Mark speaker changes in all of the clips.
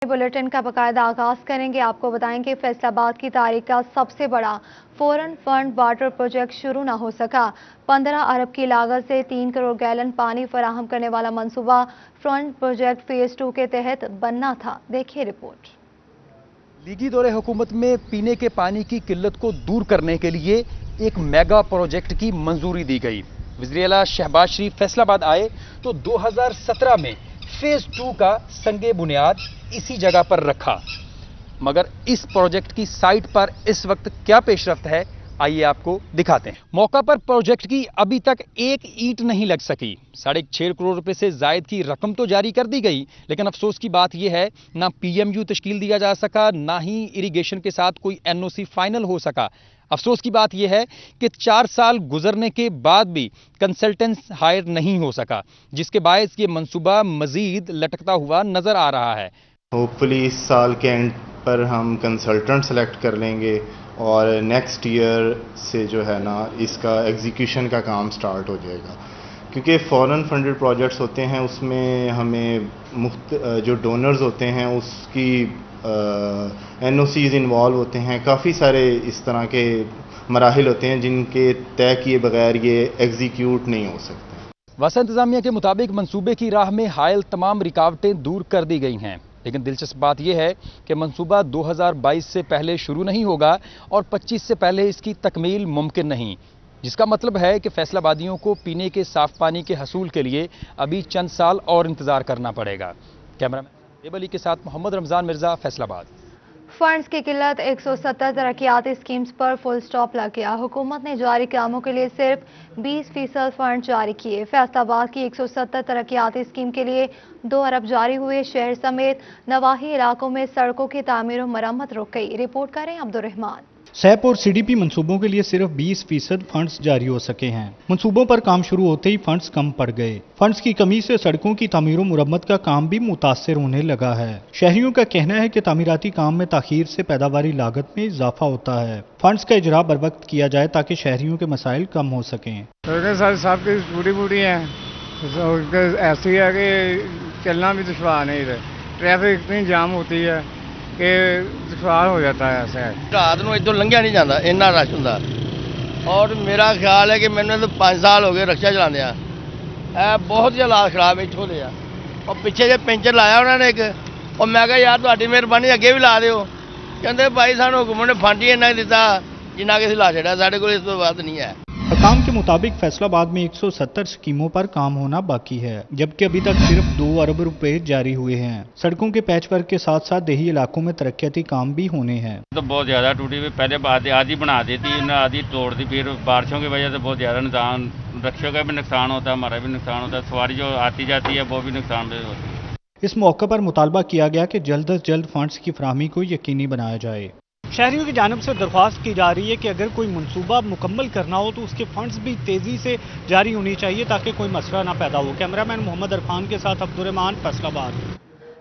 Speaker 1: Bulletin का बाकायदा आगाज करेंगे। आपको बताएं कि फैसलाबाद की तारीख का सबसे बड़ा फौरन फंड वाटर प्रोजेक्ट शुरू न हो सका। 15 अरब की लागत से 3 करोड़ गैलन पानी फराहम करने वाला मंसूबा फंड प्रोजेक्ट फेज 2 के तहत बनना था। देखिए रिपोर्ट।
Speaker 2: लीगी दौरे हुकूमत में पीने के पानी की किल्लत को दूर करने के लिए एक मेगा प्रोजेक्ट की मंजूरी दी गई। वज़ीर आला शहबाज शरीफ फैसलाबाद आए तो 2017 में फेज 2 का संगे बुनियाद इसी जगह पर रखा। मगर इस प्रोजेक्ट की साइट पर इस वक्त क्या पेशरफ्त है, आइए आपको दिखाते हैं। मौका पर प्रोजेक्ट की अभी तक एक ईंट नहीं लग सकी। 6.5 करोड़ रुपए से जायद की रकम तो जारी कर दी गई, लेकिन अफसोस की बात यह है ना पीएमयू तश्कील दिया जा सका, ना ही इरिगेशन के साथ कोई एनओसी फाइनल हो सका। अफसोस की बात यह है कि 4 साल गुजरने के बाद भी कंसल्टेंट्स हायर नहीं हो सका, जिसके बायस ये मंसूबा मजीद लटकता हुआ नजर आ रहा है।
Speaker 3: होपफुली इस साल के एंड पर हम कंसल्टेंट सेलेक्ट कर लेंगे और नेक्स्ट ईयर से जो है ना इसका एग्जीक्यूशन का काम स्टार्ट हो जाएगा, क्योंकि फॉरेन फंडेड प्रोजेक्ट्स होते हैं उसमें हमें जो डोनर्स होते हैं उसकी एनओसीज इन्वॉल्व होते हैं। काफ़ी सारे इस तरह के मराहिल होते हैं जिनके तय किए बगैर ये एग्जीक्यूट नहीं हो सकते।
Speaker 2: वसा इंतजामिया के मुताबिक मंसूबे की राह में हायल तमाम रुकावटें दूर कर दी गई हैं, लेकिन दिलचस्प बात यह है कि मंसूबा 2022 से पहले शुरू नहीं होगा और 25 से पहले इसकी तकमील मुमकिन नहीं, जिसका मतलब है कि फैसलाबादियों को पीने के साफ पानी के हसूल के लिए अभी चंद साल और इंतजार करना पड़ेगा। कैमरामैन रेब अली के साथ मोहम्मद रमजान मिर्जा, फैसलाबाद।
Speaker 1: फंड्स की किल्लत 170 तरक्याती स्कीम्स पर फुल स्टॉप लग गया। हुकूमत ने जारी कामों के लिए सिर्फ 20% फंड जारी किए। फैसलाबाद की 170 तरक्याती स्कीम के लिए 2 अरब जारी हुए। शहर समेत नवाही इलाकों में सड़कों की तामीर और मरम्मत रुक गई। रिपोर्ट करें अब्दुर्रहमान।
Speaker 4: सैप और सीडीपी मंसूबों के लिए सिर्फ 20% फंड्स जारी हो सके हैं। मंसूबों पर काम शुरू होते ही फंड्स कम पड़ गए। फंड्स की कमी से सड़कों की तामीर और मुरम्मत का काम भी मुतासर होने लगा है। शहरियों का कहना है कि तामीराती काम में ताखीर से पैदावारी लागत में इजाफा होता है। फंड्स का इजरा बर वक्त किया जाए ताकि शहरियों के मसाइल कम हो सकें।
Speaker 5: सड़कें सब की बूढ़ी हैं, ऐसी है कि चलना भी दुश्वार नहीं रहे। ट्रैफिक इतनी जाम होती है कि दुश्वार हो जाता है। ऐसा है
Speaker 6: रात को इधर लंघिया नहीं जाता, इन्ना रश होंदा। और मेरा ख्याल है कि मैंने तो 5 साल हो गए रक्शा चलाने, बहुत ही हालात खराब इतों के। और पिछे जो पेंचर लाया उन्होंने एक, और मैं कहा यार तुहाडी मेहरबानी अगे भी ला दिओ। कहते भाई सानू हुकूमत ने फंड ही इन्ना दिता जिन्ना कि ला छड़ा, साडे कोल इस तो बात नहीं है।
Speaker 4: काम के मुताबिक फैसलाबाद में 170 स्कीमों पर काम होना बाकी है, जबकि अभी तक सिर्फ 2 अरब रुपए जारी हुए हैं। सड़कों के पैच वर्क के साथ साथ देही इलाकों में तरक्याती काम भी होने हैं।
Speaker 7: तो बहुत ज्यादा टूटी हुई, पहले आधी बना देती, आधी तोड़ दी, फिर बारिशों की वजह से बहुत ज्यादा नुकसान, रक्षों का भी नुकसान होता है, हमारा भी नुकसान होता है, सवारी जो आती जाती है वो भी नुकसान भी होती है।
Speaker 4: इस मौके पर मुतालबा किया गया कि जल्द अज जल्द फंड्स की फराहमी को यकीनी बनाया जाए। शहरियों की जानिब से दरख्वास्त की जा रही है कि अगर कोई मंसूबा मुकम्मल करना हो तो उसके फंड्स भी तेजी से जारी होनी चाहिए ताकि कोई मसला ना पैदा हो। कैमरामैन मोहम्मद अरफान के साथ अब्दुर्रहमान, फैसलाबाद।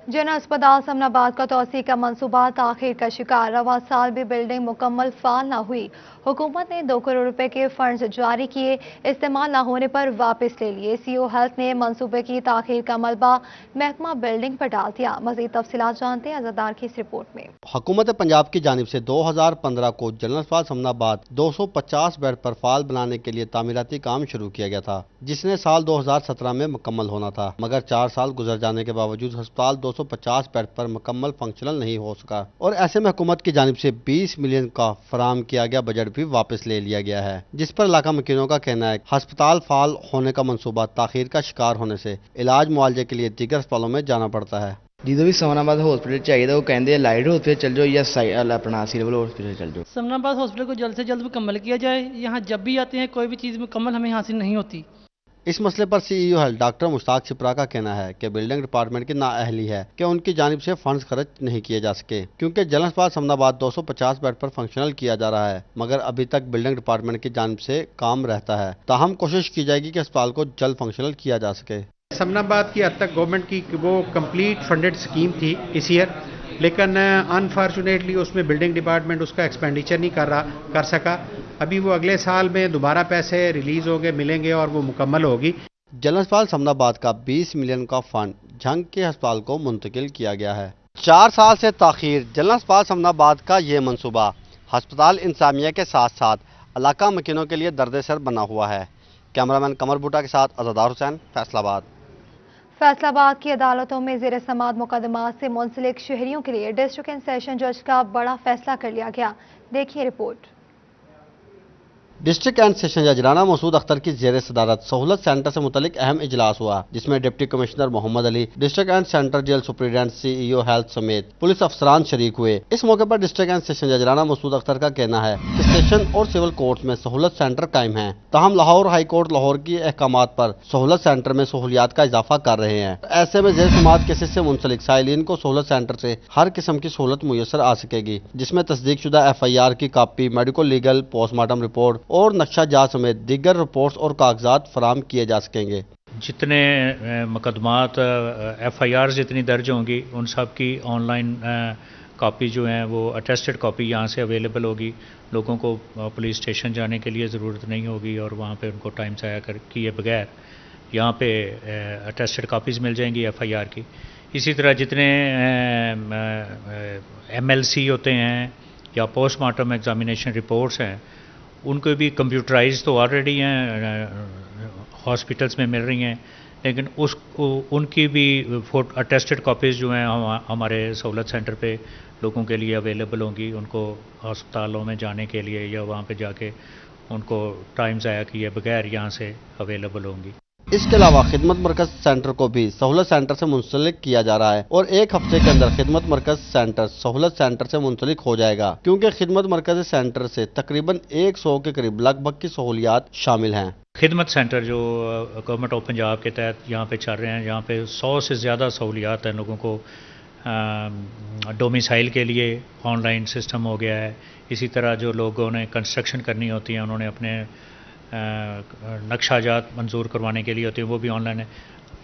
Speaker 1: जन अस्पताल समनाबाद का तोसी का मंसूबा ताखीर का शिकार। रवा साल भी बिल्डिंग मुकम्मल फाल न हुई। हुकूमत ने 2 करोड़ रुपए के फंड्स जारी किए, इस्तेमाल न होने पर वापस ले लिए। सीओ हेल्थ ने मंसूबे की ताखीर का मलबा महकमा बिल्डिंग पर डाल दिया। मजीद तफसीलात जानते हैं अज़ादार की इस रिपोर्ट में।
Speaker 8: हुकूमत पंजाब की जानिब से 2015 को जनरल अस्पताल समनाबाद 250 बेड पर फाल बनाने के लिए तामीराती काम शुरू किया गया था, जिसने साल 2017 में मुकम्मल होना था, मगर 4 साल गुजर जाने के बावजूद अस्पताल 250 बेड पर मुकम्मल फंक्शनल नहीं हो सका और ऐसे में हुकूमत की जानिब से 20 मिलियन का फराहम किया गया बजट भी वापस ले लिया गया है, जिस पर इलाका मकीनों का कहना है अस्पताल फाल होने का मंसूबा ताखीर का शिकार होने से इलाज मुआवजे के लिए दीगर अस्पतालों में जाना पड़ता है।
Speaker 9: जिदों भी समनाबाद हॉस्पिटल चाहिए वो कहते हैं लाइट हॉस्पिटल चल जाओ या अपना सिविल हॉस्पिटल चल जाओ।
Speaker 10: समनाबाद हॉस्पिटल को जल्द से जल्द मुकम्मल किया जाए। यहाँ जब भी आते हैं कोई भी चीज़ मुकम्मल हमें हासिल नहीं होती।
Speaker 8: इस मसले पर CEO health doctor Mushtaq Shipra का कहना है कि बिल्डिंग डिपार्टमेंट की नाअहली है कि उनकी जानिब से फंड्स खर्च नहीं किए जा सके, क्योंकि जनरल अस्पताल समनाबाद 250 बेड पर फंक्शनल किया जा रहा है, मगर अभी तक बिल्डिंग डिपार्टमेंट की जानिब से काम रहता है। ताहम कोशिश की जाएगी कि अस्पताल को जल्द फंक्शनल किया जा सके।
Speaker 11: समनाबाद की हद तक गवर्नमेंट की वो कंप्लीट फंडेड स्कीम थी इस ईयर, लेकिन अनफॉर्चुनेटली उसमें बिल्डिंग डिपार्टमेंट उसका एक्सपेंडिचर नहीं कर सका। अभी वो अगले साल में दोबारा पैसे रिलीज होंगे, मिलेंगे और वो मुकम्मल होगी।
Speaker 8: जनरल अस्पताल समनाबाद का 20 मिलियन का फंड झंग के अस्पताल को मुंतकिल किया गया है। 4 साल से ताखीर जनरल अस्पताल समनाबाद का ये मंसूबा हस्पताल इंतजामिया के साथ साथ इलाका मकीनों के लिए दर्द सर बना हुआ है। कैमरामैन कमर बूटा के साथ अज़ादार हुसैन, फैसलाबाद।
Speaker 1: फैसलाबाद की अदालतों में ज़ेर समाअत मुकदमात से मुंसलिक शहरियों के लिए डिस्ट्रिक्ट एंड सेशन जज का बड़ा फैसला कर लिया गया। देखिए रिपोर्ट।
Speaker 8: डिस्ट्रिक्ट एंड सेशन जज राना मसूद अख्तर की जेर सदारत सहूलत सेंटर से मुतलिक अहम इजलास हुआ, जिसमें deputy commissioner Mohammad Ali, district and centre jail superintendent CEO health समेत पुलिस अफसरान शरीक हुए। इस मौके पर डिस्ट्रिक्ट एंड सेशन जज राना मसूद अख्तर का कहना है कि स्टेशन और सिविल कोर्ट में सहूलत सेंटर कायम है, ताहम लाहौर हाई कोर्ट लाहौर की अहकामात पर सहूलत सेंटर में सहूलियात का इजाफा कर रहे हैं। ऐसे में जेर समाअत केसेस से मुंसलिक साइलिन को सहूलत सेंटर से हर किस्म की सहूलत मुयसर आ सकेगी, जिसमें तस्दीक शुदा FIR की copy, medical legal, postmortem report और नक्शा जात समेत दीगर रिपोर्ट्स और कागजात फराम किए जा सकेंगे।
Speaker 12: जितने मुकदमात FIR जितनी दर्ज होंगी उन सब की ऑनलाइन कॉपी जो हैं वो अटेस्टेड कॉपी यहाँ से अवेलेबल होगी। लोगों को पुलिस स्टेशन जाने के लिए ज़रूरत नहीं होगी और वहाँ पे उनको टाइम ज़ाया किए बगैर यहाँ पे अटेस्टेड कॉपीज़ मिल जाएंगी FIR की। इसी तरह जितने MLC होते हैं या पोस्टमार्टम एग्जामिनेशन रिपोर्ट्स हैं उनको भी कंप्यूटराइज तो ऑलरेडी हैं, हॉस्पिटल्स में मिल रही हैं, लेकिन उनकी भी अटेस्टेड कॉपीज़ जो हैं हमारे सहूलत सेंटर पे लोगों के लिए अवेलेबल होंगी। उनको अस्पतालों में जाने के लिए या वहाँ पे जाके उनको टाइम ज़ाया किए बगैर यहाँ से अवेलेबल होंगी।
Speaker 8: इसके अलावा खिदमत मरकज सेंटर को भी सहूलत सेंटर से मुंसलिक किया जा रहा है और 1 हफ्ते के अंदर खिदमत मरकज सेंटर सहूलत सेंटर से मुंसलिक हो जाएगा, क्योंकि खिदमत मरकज सेंटर से तकरीबन 100 के करीब लगभग की सहूलियात शामिल हैं।
Speaker 12: खिदमत सेंटर जो गवर्नमेंट ऑफ पंजाब के तहत यहाँ पे चल रहे हैं, यहाँ पे 100 से ज़्यादा सहूलियात हैं। लोगों को डोमिसाइल के लिए ऑनलाइन सिस्टम हो गया है। इसी तरह जो लोगों ने कंस्ट्रक्शन करनी होती है, उन्होंने अपने नक्शाजात मंजूर करवाने के लिए होती है, वो भी ऑनलाइन है।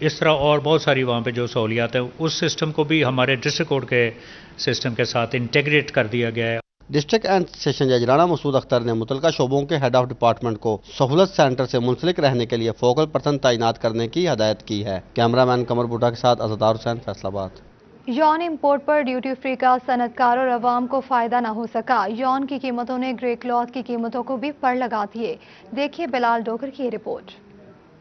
Speaker 12: इस तरह और बहुत सारी वहाँ पे जो सहूलियात है उस सिस्टम को भी हमारे डिस्ट्रिक्ट कोर्ट के सिस्टम के साथ इंटीग्रेट कर दिया गया है।
Speaker 8: डिस्ट्रिक्ट एंड सेशन जज राना मसूद अख्तर ने मुतलका शोबों के हेड ऑफ डिपार्टमेंट को सहूलत सेंटर से मुंसलिक रहने के लिए फोकल पर्सन तैनात करने की हदायत की है। कैमरामैन कमर बूटा के साथ अज़ादार हुसैन, फैसलाबाद।
Speaker 1: यौन इंपोर्ट पर ड्यूटी फ्री का सनतकार और अवाम को फायदा न हो सका। यौन की कीमतों ने ग्रे क्लॉथ की कीमतों को भी पर लगा दिए। देखिए बिलाल डोगर की रिपोर्ट।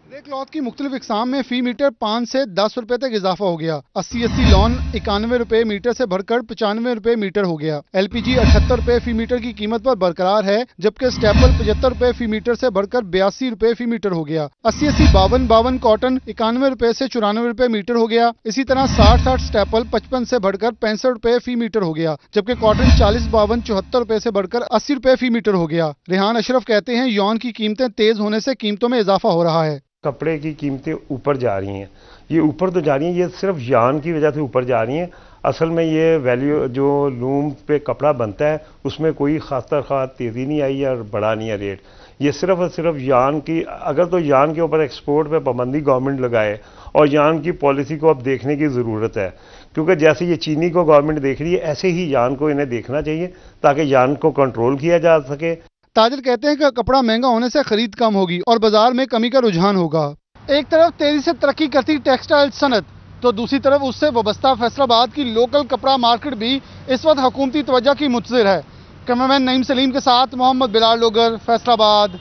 Speaker 13: ग्रे क्लॉथ की मुख्तलिफ इकसाम में फी मीटर 5 से 10 रुपए तक इजाफा हो गया। 80 लॉन 91 रुपए मीटर से बढ़कर 95 रुपए मीटर हो गया। LPG 78 रुपए फी मीटर की कीमत पर बरकरार है, जबकि स्टेपल 75 रुपए फी मीटर से बढ़कर 82 रुपए फी मीटर हो गया। 80 52 कॉटन 91 रुपए से 94 रुपए मीटर हो गया। इसी तरह 60 स्टेपल 55 से बढ़कर 65 रुपए फी मीटर हो गया, जबकि कॉटन 40 52 74 रुपए से बढ़कर 80 रुपए फी मीटर हो गया। रेहान अशरफ कहते हैं यौन की कीमतें तेज होने से कीमतों में इजाफा हो रहा है।
Speaker 14: कपड़े की कीमतें ऊपर जा रही हैं, ये ऊपर तो जा रही हैं, ये सिर्फ यान की वजह से ऊपर जा रही हैं। असल में ये वैल्यू जो लूम पे कपड़ा बनता है उसमें कोई खास तेज़ी नहीं आई है और बढ़ा नहीं है रेट। ये सिर्फ और सिर्फ यान की, अगर तो यान के ऊपर एक्सपोर्ट पे पाबंदी गवर्नमेंट लगाए और यान की पॉलिसी को अब देखने की ज़रूरत है, क्योंकि जैसे ये चीनी को गवर्नमेंट देख रही है ऐसे ही यान को इन्हें देखना चाहिए ताकि यान को कंट्रोल किया जा सके।
Speaker 13: ताजिर कहते हैं कि कपड़ा महंगा होने से खरीद कम होगी और बाजार में कमी का रुझान होगा। एक तरफ तेजी से तरक्की करती टेक्सटाइल सनत, तो दूसरी तरफ उससे वाबस्ता फैसलाबाद की लोकल कपड़ा मार्केट भी इस वक्त हुकूमती तवज्जो की मुंतज़िर है। कैमरामैन नईम सलीम के साथ मोहम्मद बिलाल डोगर, फैसलाबाद।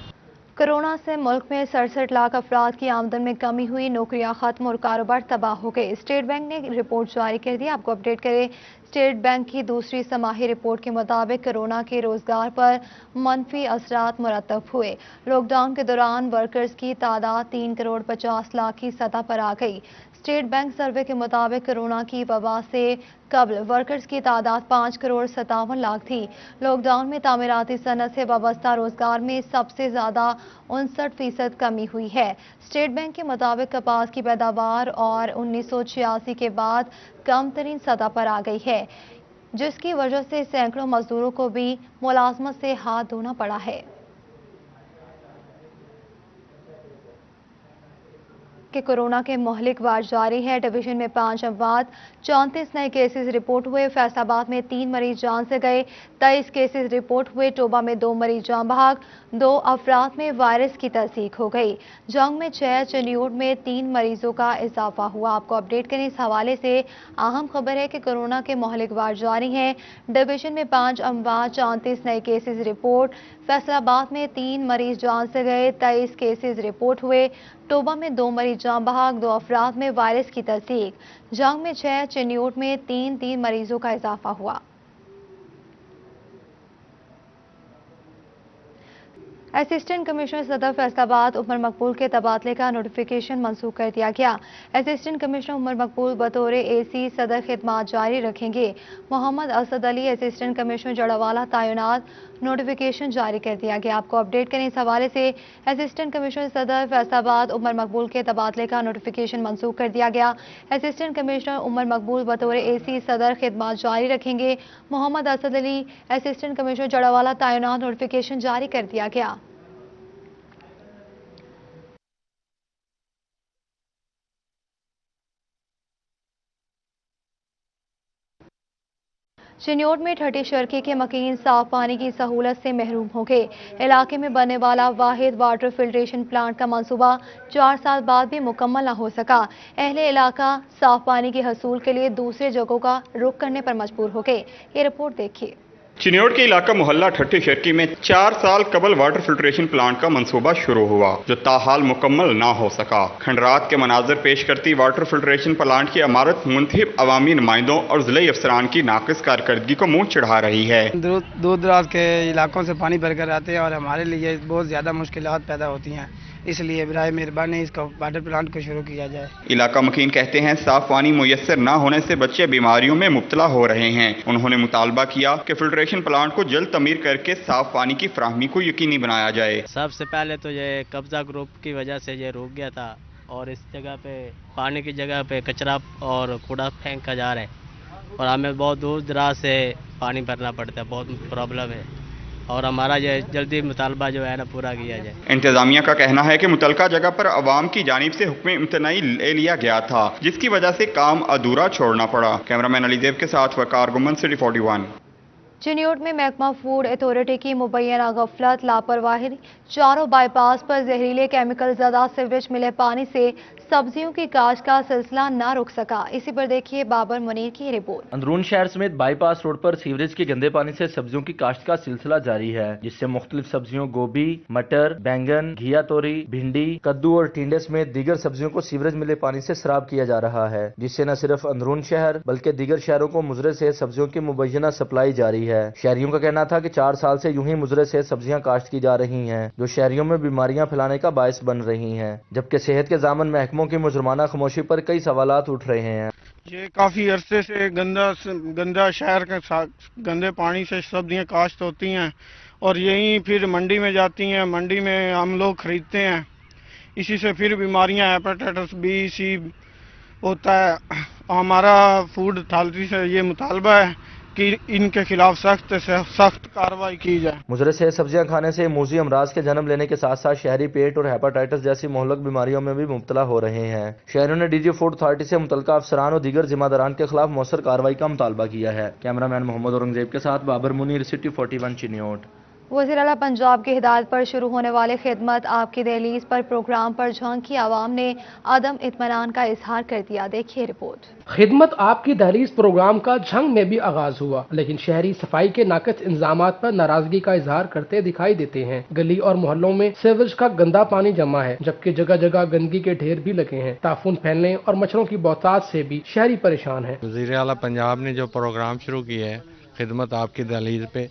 Speaker 1: कोरोना से मुल्क में 67 लाख अफराद की आमदन में कमी हुई, नौकरियां खत्म और कारोबार तबाह हो गए। स्टेट बैंक ने रिपोर्ट जारी कर दी। आपको अपडेट करें, स्टेट बैंक की दूसरी समाही रिपोर्ट के मुताबिक कोरोना के रोजगार पर मनफी असरात मुरतब हुए। लॉकडाउन के दौरान वर्कर्स की तादाद 3 करोड़ 50 लाख की सतह पर आ गई। स्टेट बैंक सर्वे के मुताबिक कोरोना की वबा से कबल वर्कर्स की तादाद 5 करोड़ 57 लाख थी। लॉकडाउन में तामीराती सनत से वाबस्ता रोजगार में सबसे ज्यादा 59% कमी हुई है। स्टेट बैंक के मुताबिक कपास की पैदावार और 1986 के बाद कम तरीन सतह पर आ गई है, जिसकी वजह से सैकड़ों मजदूरों को भी मुलाजमत से हाथ धोना पड़ा है। कि कोरोना के महलिक वार जारी है। डिवीजन में 5 अमवात, 34 नए केसेस रिपोर्ट हुए। फैसलाबाद में 3 मरीज जान से गए, 23 केसेस रिपोर्ट हुए। टोबा में 2 मरीज जान बहक, 2 अफराद में वायरस की तस्दीक हो गई। जंग में 6, चिन्योट में 3 मरीजों का इजाफा हुआ। आपको अपडेट करें इस हवाले से। अहम खबर है कि कोरोना के महलिक वार जारी है। डिवीजन में 5 अमवात, 34 नए केसेस रिपोर्ट। फैसलाबाद में 3 मरीज जान से गए, 23 केसेस रिपोर्ट हुए। टोबा में 2 मरीज जान बहक, 2 अफराद में वायरस की तस्दीक। जंग में 6, चिन्योट में 3 मरीजों का इजाफा हुआ। असिस्टेंट कमिश्नर सदर फैसलाबाद उमर मकबूल के तबादले का नोटिफिकेशन मंसूख कर दिया गया। असिस्टेंट कमिश्नर उमर मकबूल बतौर एसी सदर खिदमात जारी रखेंगे। मोहम्मद असद अली असिस्टेंट कमिश्नर जड़ावाला तैनात, नोटिफिकेशन जारी कर दिया गया। आपको अपडेट करें इस हवाले से। असिस्टेंट कमिश्नर सदर फैसलाबाद उमर मकबूल के तबादले का नोटिफिकेशन मंसूख कर दिया गया। असिस्टेंट कमिश्नर उमर मकबूल बतौर एसी सदर खिदमात जारी रखेंगे। मोहम्मद असद अली असिस्टेंट कमिश्नर जड़ावाला तैनात, नोटिफिकेशन जारी कर दिया गया। चिन्योट में ठठी शर्की के मकीन साफ पानी की सहूलत से महरूम हो गए। इलाके में बनने वाला वाहिद वाटर फिल्ट्रेशन प्लांट का मंसूबा 4 साल बाद भी मुकम्मल न हो सका। अहले इलाका साफ पानी के हसूल के लिए दूसरे जगहों का रुख करने पर मजबूर हो गए। ये रिपोर्ट देखिए।
Speaker 15: चिन्योट के इलाका मोहल्ला ठट्ठी शर्की में 4 साल कबल वाटर फिल्ट्रेशन प्लांट का मंसूबा शुरू हुआ, जो ताहाल मुकम्मल ना हो सका। खंडरात के मनाजर पेश करती वाटर फिल्ट्रेशन प्लांट की इमारत मुंतखब अवामी नुमाइंदों और जिले अफसरान की नाकिस कारकर्दगी को मुंह चढ़ा रही है।
Speaker 16: दूर दराज के इलाकों से पानी भरकर आते हैं और हमारे लिए बहुत ज्यादा मुश्किलात पैदा होती हैं, इसलिए बराए मेहरबानी इसका वाटर प्लांट को शुरू किया जाए।
Speaker 15: इलाका मकीन कहते हैं साफ पानी मुयस्सर न होने से बच्चे बीमारियों में मुब्तला हो रहे हैं। उन्होंने मुतालबा किया कि फिल्ट्रेशन प्लांट को जल्द तमीर करके साफ पानी की फराहमी को यकीनी बनाया जाए।
Speaker 17: सबसे पहले तो ये कब्जा ग्रुप की वजह से ये रुक गया था और इस जगह पे पानी की जगह पे कचरा और कूड़ा फेंका जा रहा है और हमें बहुत दूर दराज से पानी भरना पड़ता है, बहुत प्रॉब्लम है और हमारा ये जल्दी मुतालबा जो है ना पूरा किया जाए।
Speaker 15: इंतजामिया का कहना है कि मुतलका जगह पर अवाम की जानिब से हुक्म इम्तनाई ले लिया गया था, जिसकी वजह से काम अधूरा छोड़ना पड़ा। कैमरामैन अलीजेब के साथ वकार गुमन, सिटी 41।
Speaker 1: चिन्योट में महकमा फूड अथॉरिटी की मुबैना गफलत, लापरवाही, चारों बाईपास पर जहरीले केमिकल ज़दा सीवरेज मिले पानी से सब्जियों की काश्त का सिलसिला न रुक सका। इसी पर देखिए बाबर मुनीर की रिपोर्ट।
Speaker 18: अंदरून शहर समेत बाईपास रोड पर सीवरेज के गंदे पानी से सब्जियों की काश्त का सिलसिला जारी है, जिससे मुख्तलिफ सब्जियों गोभी, मटर, बैंगन, घिया तोरी, भिंडी, कद्दू और टिंडे समेत दीगर सब्जियों को सीवरेज मिले पानी से सराब किया जा रहा है, जिससे न सिर्फ अंदरून शहर बल्कि दीगर शहरों को मुजरे से सब्जियों की मुबैना सप्लाई जारी है। शहरियों का कहना था कि 4 साल से यूं ही मुजरे से सब्जियां काश्त की जा रही हैं, जो शहरियों में बीमारियां फैलाने का बायस बन रही हैं, जबकि सेहत के जामन महकमों की मुजरमाना खामोशी पर कई सवालात उठ रहे हैं।
Speaker 19: ये काफी अरसे से गंदा शहर के गंदे पानी से सब्जियां काश्त होती हैं और यही फिर मंडी में जाती हैं, मंडी में हम लोग खरीदते हैं, इसी से फिर बीमारियां हेपेटाइटिस बी, सी होता है। हमारा फूड अथॉरिटी से ये मुतालबा है कि इनके खिलाफ सख्त से सख्त कार्रवाई की जाए।
Speaker 18: मुजरे से सब्जियां खाने से मूजी अमराज के जन्म लेने के साथ साथ शहरी पेट और हेपेटाइटिस जैसी मोहलक बीमारियों में भी मुब्तला हो रहे हैं। शहरियों ने डीजी फूड अथॉरिटी से मुतलका अफसरान और दीगर जिम्मेदारान के खिलाफ मौसर कार्रवाई का मुतालबा किया है। कैमरामैन मोहम्मद औरंगजेब के साथ बाबर मुनीर, सिटी 41 चिन्योट।
Speaker 1: वज़ीर आला पंजाब की हिदायत पर शुरू होने वाले खिदमत आपकी दहलीज पर प्रोग्राम पर झांकी आवाम ने अदम इत्मीनान का इजहार कर दिया। देखिए रिपोर्ट।
Speaker 20: खिदमत आपकी दहलीज प्रोग्राम का झंग में भी आगाज हुआ, लेकिन शहरी सफाई के नाकस इंतजामात पर नाराजगी का इजहार करते दिखाई देते हैं। गली और मोहल्लों में सीवरेज का गंदा पानी जमा है, जबकि जगह जगह गंदगी के ढेर भी लगे हैं। ताफून फैलने और मच्छरों की बहुतात से भी शहरी परेशान है।
Speaker 21: वज़ीर आला पंजाब ने जो प्रोग्राम शुरू किया है खिदमत आपकी दहलीज पे,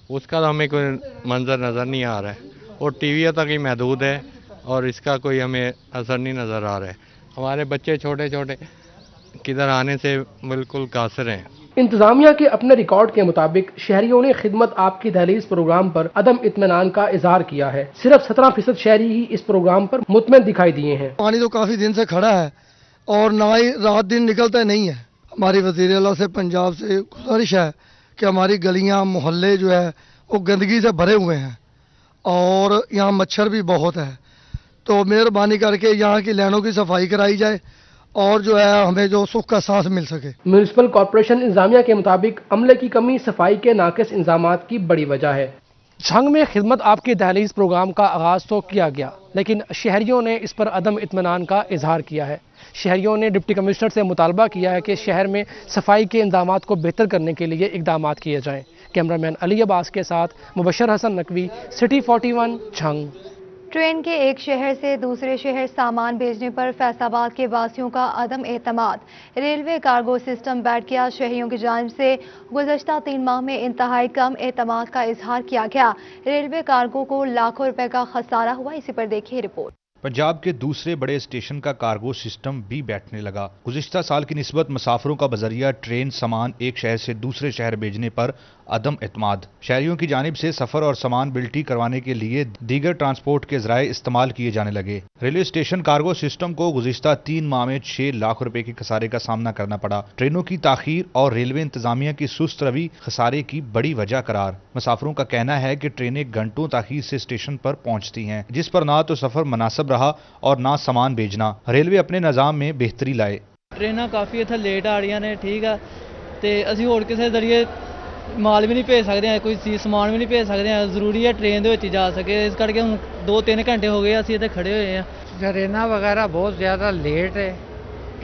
Speaker 21: उसका तो हमें कोई मंजर नज़र नहीं आ रहा है और टीवी तक ही महदूद है और इसका कोई हमें असर नहीं नज़र आ रहा है। हमारे बच्चे छोटे छोटे किधर आने से बिल्कुल कासिर हैं।
Speaker 20: इंतजामिया के अपने रिकॉर्ड के मुताबिक शहरियों ने खिदमत आपकी दहलीज प्रोग्राम पर अदम इत्मीनान का इजहार किया है। सिर्फ 17% शहरी ही इस प्रोग्राम पर मुतमईन दिखाई दिए हैं।
Speaker 22: पानी तो काफी दिन से खड़ा है और ना ही रात दिन निकलता नहीं है। हमारी वज़ीर आला से पंजाब से गुजारिश है कि हमारी गलियां मोहल्ले जो है वो गंदगी से भरे हुए हैं और यहाँ मच्छर भी बहुत है, तो मेहरबानी करके यहाँ की लाइनों की सफाई कराई जाए और जो है हमें जो सुख का सांस मिल सके।
Speaker 20: म्यूनिसिपल कॉर्पोरेशन इंतजामिया के मुताबिक अमले की कमी सफाई के नाकिस इंतजामात की बड़ी वजह है। झंग में खिदमत आपकी दहलीज प्रोग्राम का आगाज़ तो किया गया, लेकिन शहरियों ने इस पर अदम इत्मीनान का इजहार किया है। शहरियों ने डिप्टी कमिश्नर से मुतालबा किया है कि शहर में सफाई के इंतजामात को बेहतर करने के लिए इकदाम किए जाएँ। कैमरामैन अली अब्बास के साथ मुबशर हसन नकवी, सिटी 41, झंग।
Speaker 1: ट्रेन के एक शहर से दूसरे शहर सामान भेजने पर फैसलाबाद के वासियों का अदम एतमाद। रेलवे कार्गो सिस्टम बैठ गया। शहरियों की जानिब से गुज़श्ता 3 माह में इंतहाई कम एतमाद का इजहार किया गया। रेलवे कार्गो को लाखों रुपए का खसारा हुआ। इसी पर देखिए रिपोर्ट।
Speaker 2: पंजाब के दूसरे बड़े स्टेशन का कार्गो सिस्टम भी बैठने लगा। गुज़िश्ता साल की निस्बत मुसाफिरों का बजरिया ट्रेन सामान एक शहर से दूसरे शहर भेजने पर अदम एतमाद। शहरियों की जानिब से सफर और सामान बिल्टी करवाने के लिए दीगर ट्रांसपोर्ट के जराए इस्तेमाल किए जाने लगे। रेलवे स्टेशन कार्गो सिस्टम को गुज़िश्ता 3 माह में 6 लाख रुपए के खसारे का सामना करना पड़ा। ट्रेनों की ताखीर और रेलवे इंतजामिया की सुस्त रवि खसारे की बड़ी वजह करार। मुसाफिरों का कहना है कि ट्रेनें घंटों ताखीर से स्टेशन पर पहुंचती हैं, जिस पर ना तो सफर मुनासिब रहा और ना सामान भेजना। रेलवे अपने निजाम में बेहतरी लाए।
Speaker 3: ट्रेनां काफ़ी इत्थे लेट आ रही ने, ठीक है, तो असीं होर किसी जरिए माल भी नहीं भेज सकते हैं, कोई चीज़ समान भी नहीं भेज सकते हैं। जरूरी है ट्रेन दे जा सके, इस करके हुण 2-3 घंटे हो गए असीं इत्थे खड़े हुए हैं।
Speaker 23: ट्रेनां वगैरह बहुत ज़्यादा लेट है।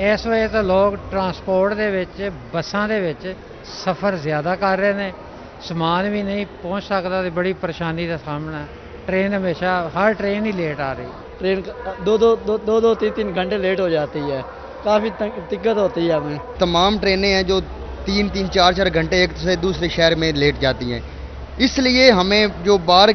Speaker 23: इस वजह तो लोग ट्रांसपोर्ट दे विच बसां दे विच सफ़र ज़्यादा कर रहे हैं, समान भी नहीं पहुँच सकता, तो बड़ी परेशानी का सामना है। ट्रेन हमेशा हर ट्रेन ही लेट आ रही।
Speaker 3: ट्रेन 2-3 घंटे लेट हो जाती है, काफ़ी दिक्कत होती है हमें।
Speaker 24: तमाम ट्रेनें हैं जो 3-3, 4-4 घंटे एक से दूसरे शहर में लेट जाती हैं। इसलिए हमें जो बाहर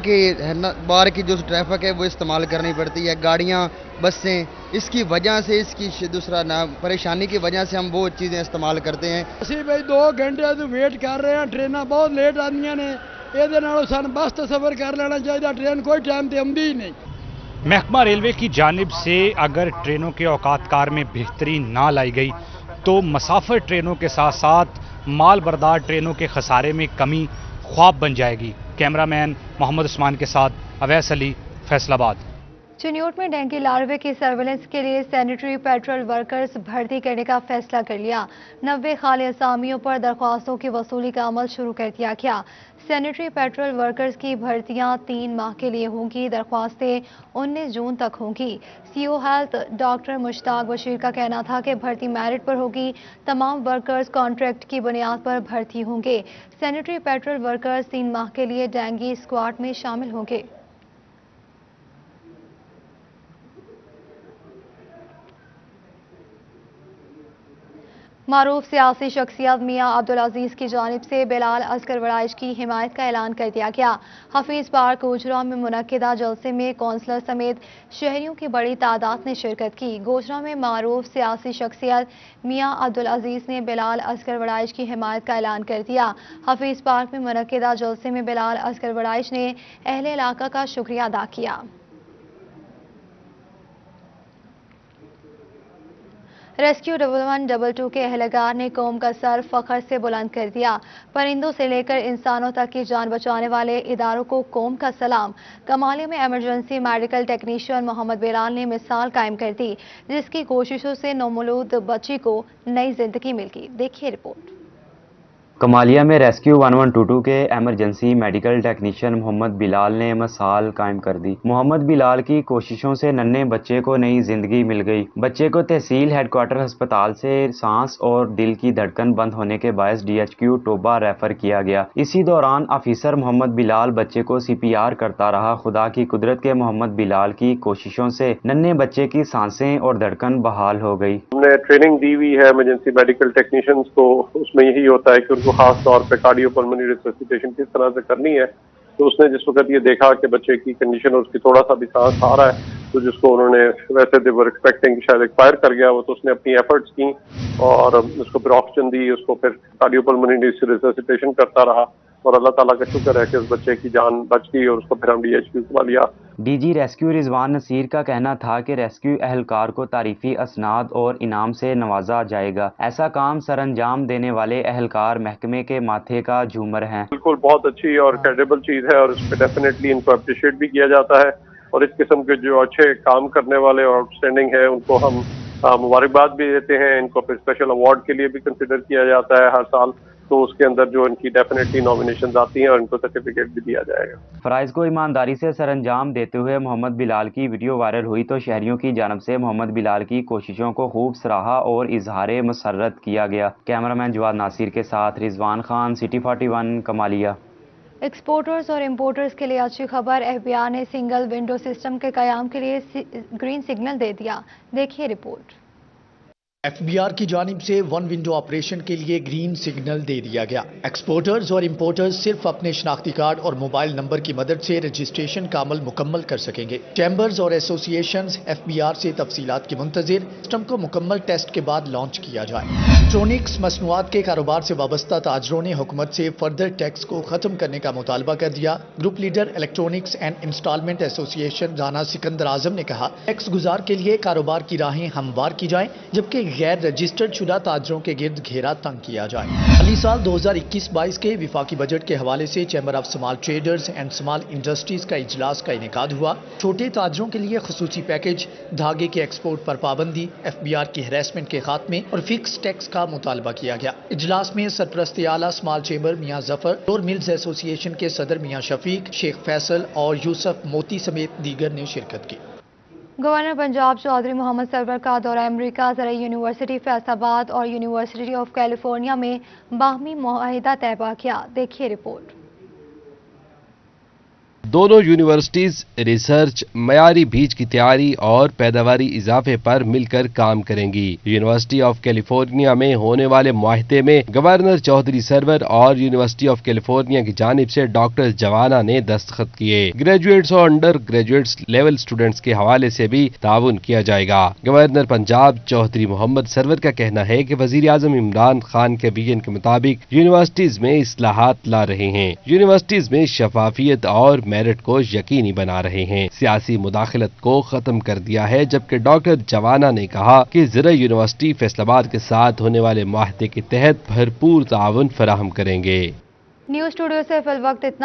Speaker 24: की जो ट्रैफिक है वो इस्तेमाल करनी पड़ती है, गाड़ियाँ, बसें। इसकी वजह से इसकी दूसरा ना परेशानी की वजह से हम वो चीज़ें इस्तेमाल करते हैं।
Speaker 23: ਅਸੀਂ भाई 2 घंटे तो वेट कर रहे हैं, ट्रेन बहुत लेट आदि ने, ये सान बस तो सफ़र कर लेना चाहिए, ट्रेन कोई टाइम पर आती ही नहीं।
Speaker 4: महकमा रेलवे की जानिब से अगर ट्रेनों के औकात कार में बेहतरी ना लाई गई तो मुसाफिर ट्रेनों के साथ साथ माल बरदार ट्रेनों के खसारे में कमी ख्वाब बन जाएगी। कैमरामैन मोहम्मद उस्मान के साथ अवैस अली, फैसलाबाद।
Speaker 1: चिन्योट में डेंगू लार्वे की सर्वेलेंस के लिए सैनिटरी पेट्रोल वर्कर्स भर्ती करने का फैसला कर लिया। 90 खाली असामियों पर दरख्वास्तों की वसूली का अमल शुरू कर दिया गया। सैनिटरी पेट्रोल वर्कर्स की भर्तियां 3 माह के लिए होंगी। दरख्वास्तें 19 जून तक होंगी। CO health doctor Mushtaq Bashir का कहना था कि भर्ती मेरिट पर होगी। तमाम वर्कर्स कॉन्ट्रैक्ट की बुनियाद पर भर्ती होंगे। सैनिटरी पेट्रोल वर्कर्स 3 माह के लिए डेंगू स्क्वाड में शामिल होंगे। मारूफ सियासी शख्सियत मियां अब्दुल अजीज की जानिब से बिलाल असगर वड़ाइश की हिमायत का ऐलान कर दिया गया। हफीज पार्क गोजरा में मुनक्किदा जलसे में कौंसलर समेत शहरियों की बड़ी तादाद ने शिरकत की। गोजरा में मारूफ सियासी शख्सियत मियां अब्दुल अजीज ने बिलाल असगर वड़ाइश की हिमायत का ऐलान कर दिया। हफीज पार्क में मुनक्किदा जलसे में बिलाल असगर वड़ाइश ने अहले इलाका का शुक्रिया अदा किया। रेस्क्यू 1122 के एहलकार ने कौम का सर फख्र से बुलंद कर दिया। परिंदों से लेकर इंसानों तक की जान बचाने वाले इदारों को कौम का सलाम। कमालिया में emergency medical technician Mohammad Bilal ने मिसाल कायम कर दी, जिसकी कोशिशों से नौमौलूद बच्ची को नई जिंदगी मिल गई। देखिए रिपोर्ट।
Speaker 25: कमालिया में रेस्क्यू 1122 के emergency medical technician Mohammad Bilal ने मिसाल कायम कर दी। मोहम्मद बिलाल की कोशिशों से नन्हे बच्चे को नई जिंदगी मिल गई। बच्चे को तहसील हेडक्वार्टर अस्पताल से सांस और दिल की धड़कन बंद होने के बायस DHQ टोबा रेफर किया गया। इसी दौरान ऑफिसर मोहम्मद बिलाल बच्चे को CPR करता रहा। खुदा की कुदरत के मोहम्मद बिलाल की कोशिशों से नन्हे बच्चे की सांसें और धड़कन बहाल हो गई।
Speaker 26: हमने ट्रेनिंग दी हुई है इमरजेंसी मेडिकल टेक्नीशियंस को, उसमें यही होता है कि को खास तौर पे कार्डियोपल्मोनरी रिससिटेशन किस तरह से करनी है। तो उसने जिस वक्त ये देखा कि बच्चे की कंडीशन और उसकी थोड़ा सा भी सांस आ रहा है, तो जिसको उन्होंने वैसे दे वर एक्सपेक्टिंग शायद एक्सपायर कर गया वो, तो उसने अपनी एफर्ट्स की और उसको फिर ऑक्सीजन दी, उसको फिर कार्डियोपल्मोनरी रिससिटेशन करता रहा और अल्लाह ताला का शुक्र है कि उस बच्चे की जान बच गई और उसको फिर हम DHQ को लिया।
Speaker 25: DG रेस्क्यू रिजवान नसीर का कहना था कि रेस्क्यू एहलकार को तारीफी असनाद और इनाम से नवाजा जाएगा। ऐसा काम सरअंजाम देने वाले एहलकार महकमे के माथे का झूमर हैं।
Speaker 26: बिल्कुल बहुत अच्छी और क्रेडिबल चीज़ है और इस पर डेफिनेटली इनको अप्रिशिएट भी किया जाता है اور اس قسم کے جو اچھے کام کرنے والے اور آؤٹ اسٹینڈنگ ہیں ان کو ہم مبارکباد بھی دیتے ہیں. ان کو پھر اسپیشل ایوارڈ کے لیے بھی کنسیڈر کیا جاتا ہے ہر سال, تو اس کے اندر جو ان کی ڈیفینیٹلی نامینیشنز آتی ہیں اور ان کو سرٹیفکیٹ بھی دیا جائے گا.
Speaker 25: فرائض کو ایمانداری سے سر انجام دیتے ہوئے محمد بلال کی ویڈیو وائرل ہوئی تو شہریوں کی جانب سے محمد بلال کی کوششوں کو خوب سراہا اور اظہار مسرت کیا گیا. کیمرامین جواد ناصر کے ساتھ رضوان خان, سٹی 41 کمالیہ.
Speaker 1: ایکسپورٹرز اور امپورٹرز کے لیے اچھی خبر, ایف بی آر نے سنگل ونڈو سسٹم کے قیام کے لیے گرین سگنل دے دیا. دیکھیے رپورٹ.
Speaker 5: ایف بی آر کی جانب سے ون ونڈو آپریشن کے لیے گرین سگنل دے دیا گیا. ایکسپورٹرز اور امپورٹرز صرف اپنے شناختی کارڈ اور موبائل نمبر کی مدد سے رجسٹریشن کا عمل مکمل کر سکیں گے. چیمبرز اور ایسوسیشنز ایف بی آر سے تفصیلات کی منتظر. سسٹم کو مکمل ٹیسٹ کے بعد لانچ کیا جائے. الیکٹرونکس مصنوعات کے کاروبار سے وابستہ تاجروں نے حکومت سے فردر ٹیکس کو ختم کرنے کا مطالبہ کر دیا. Group leader electronics and installment association Rana Sikandar Azam نے کہا, ٹیکس گزار کے لیے کاروبار کی راہیں ہموار کی جائیں جبکہ غیر رجسٹرڈ شدہ تاجروں کے گرد گھیرا تنگ کیا جائے. مالی سال 2021-22 کے وفاقی بجٹ کے حوالے سے chamber of small traders and small industries کا اجلاس کا انعقاد ہوا. چھوٹے تاجروں کے لیے خصوصی پیکج, دھاگے کے ایکسپورٹ پر پابندی, ایف بی آر کی ہراسمنٹ کے خاتمے اور فکس ٹیکس کا مطالبہ کیا گیا. اجلاس میں سرپرست اعلیٰ سمال چیمبر میاں ظفر, فلور ملز ایسوسی ایشن کے صدر میاں شفیق, شیخ فیصل اور یوسف موتی سمیت دیگر نے شرکت کی.
Speaker 1: گورنر پنجاب چودھری محمد سرور کا دورہ امریکہ, زرعی یونیورسٹی فیصل آباد اور یونیورسٹی آف کیلیفورنیا میں باہمی معاہدہ طے کیا. دیکھیے رپورٹ.
Speaker 6: دونوں یونیورسٹیز ریسرچ, معیاری بیج کی تیاری اور پیداواری اضافے پر مل کر کام کریں گی. یونیورسٹی آف کیلیفورنیا میں ہونے والے معاہدے میں گورنر چودھری سرور اور یونیورسٹی آف کیلیفورنیا کی جانب سے ڈاکٹر جوانا نے دستخط کیے. گریجویٹس اور انڈر گریجویٹس لیول سٹوڈنٹس کے حوالے سے بھی تعاون کیا جائے گا. گورنر پنجاب چودھری محمد سرور کا کہنا ہے کہ وزیر اعظم عمران خان کے ویژن کے مطابق یونیورسٹیز میں اصلاحات لا رہے ہیں. یونیورسٹیز میں شفافیت اور میرٹ کو یقینی بنا رہے ہیں. سیاسی مداخلت کو ختم کر دیا ہے. جبکہ ڈاکٹر جوانا نے کہا کہ زرعی یونیورسٹی فیصل آباد کے ساتھ ہونے والے معاہدے کے تحت بھرپور تعاون فراہم کریں گے.
Speaker 1: نیوز اسٹوڈیو سے فی الوقت اتنا.